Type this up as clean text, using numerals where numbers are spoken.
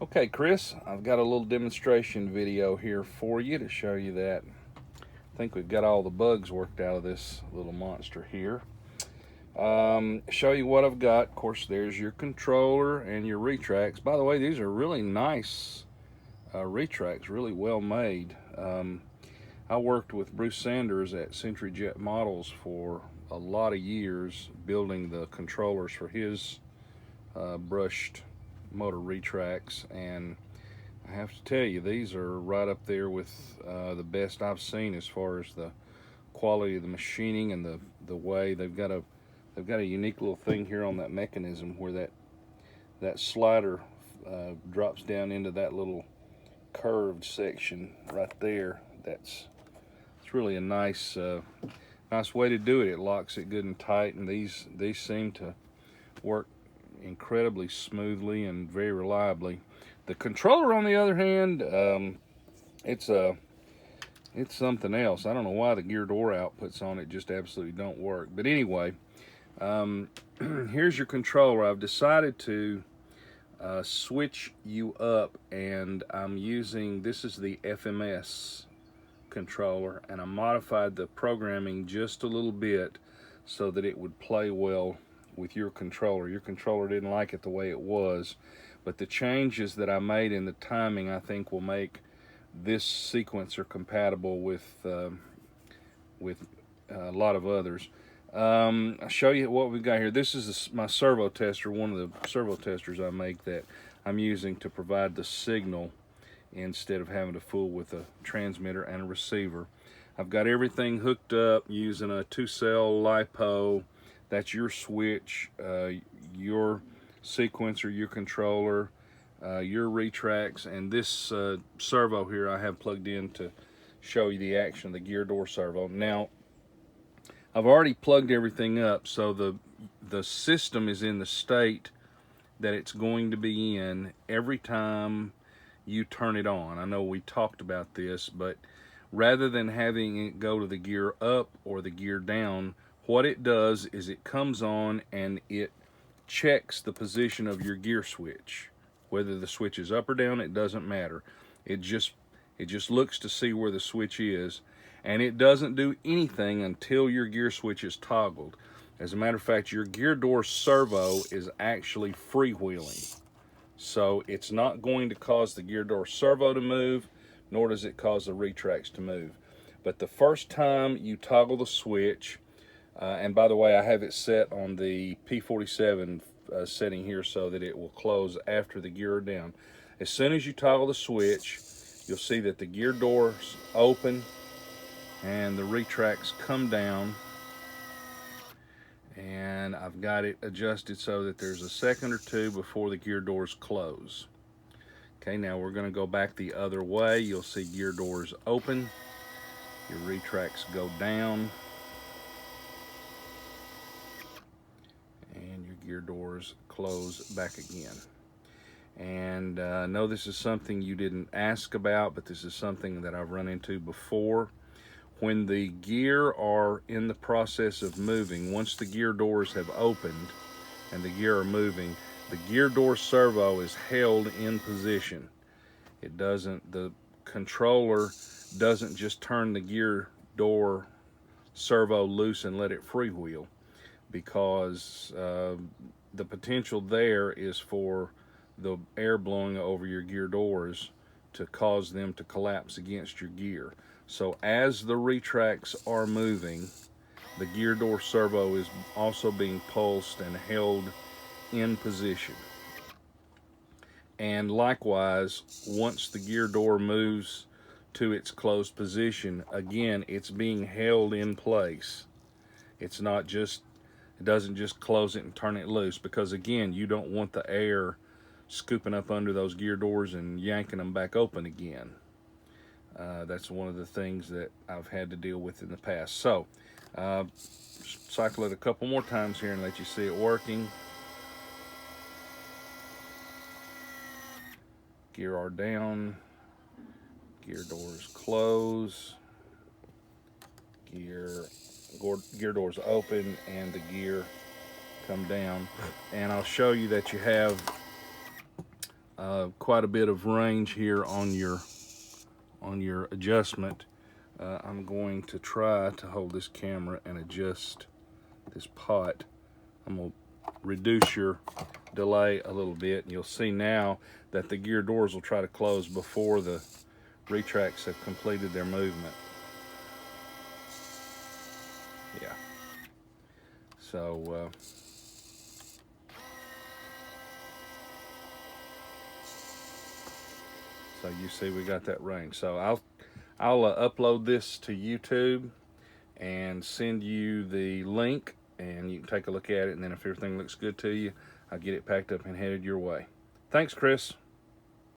Okay, Chris, I've got a little demonstration video here for you to show you that. I think we've got all the bugs worked out of this little monster here. Show you what I've got. Of course, there's your controller and your retracts. By the way, these are really nice retracts, really well made. I worked with Bruce Sanders at Century Jet Models for a lot of years building the controllers for his brushed motor retracts, and I have to tell you, these are right up there with the best I've seen as far as the quality of the machining and the way they've got a unique little thing here on that mechanism where that slider drops down into that little curved section right there. It's really a nice way to do it. It locks it good and tight, and these seem to work incredibly smoothly and very reliably. The controller, on the other hand, it's something else. I don't know why the gear door outputs on it just absolutely don't work. But anyway, here's your controller. I've decided to switch you up, and I'm using, this is the FMS controller, and I modified the programming just a little bit so that it would play well with your controller. Your controller didn't like it the way it was, but the changes that I made in the timing, I think, will make this sequencer compatible with a lot of others. I'll show you what we've got here. This is my servo tester, one of the servo testers I make that I'm using to provide the signal instead of having to fool with a transmitter and a receiver. I've got everything hooked up using a 2-cell LiPo. That's your switch, your sequencer, your controller, your retracts, and this servo here I have plugged in to show you the action of the gear door servo. Now, I've already plugged everything up, so the system is in the state that it's going to be in every time you turn it on. I know we talked about this, but rather than having it go to the gear up or the gear down, what it does is it comes on and it checks the position of your gear switch. Whether the switch is up or down, it doesn't matter. It just looks to see where the switch is, and it doesn't do anything until your gear switch is toggled. As a matter of fact, your gear door servo is actually freewheeling. So it's not going to cause the gear door servo to move, nor does it cause the retracts to move. But the first time you toggle the switch, and by the way, I have it set on the P47 setting here so that it will close after the gear are down. As soon as you toggle the switch, you'll see that the gear doors open and the retracts come down. And I've got it adjusted so that there's a second or two before the gear doors close. Okay, now we're going to go back the other way. You'll see gear doors open, your retracts go down, and your gear doors close back again. And I know this is something you didn't ask about, but this is something that I've run into before. When the gear are in the process of moving, once the gear doors have opened and the gear are moving, the gear door servo is held in position. The controller doesn't just turn the gear door servo loose and let it freewheel, because the potential there is for the air blowing over your gear doors to cause them to collapse against your gear. So as the retracts are moving, the gear door servo is also being pulsed and held in position. And likewise, once the gear door moves to its closed position, again, it's being held in place. It doesn't just close it and turn it loose, because again, you don't want the air scooping up under those gear doors and yanking them back open again. That's one of the things that I've had to deal with in the past. So, cycle it a couple more times here and let you see it working. Gear are down, gear doors close, gear doors open, and the gear come down. And I'll show you that you have quite a bit of range here on your adjustment. I'm going to try to hold this camera and adjust this pot. I'm going to reduce your delay a little bit, and you'll see now that the gear doors will try to close before the retracts have completed their movement. Yeah. So so you see we got that range. So I'll upload this to YouTube and send you the link, and you can take a look at it, and then if everything looks good to you, I'll get it packed up and headed your way. Thanks, Chris.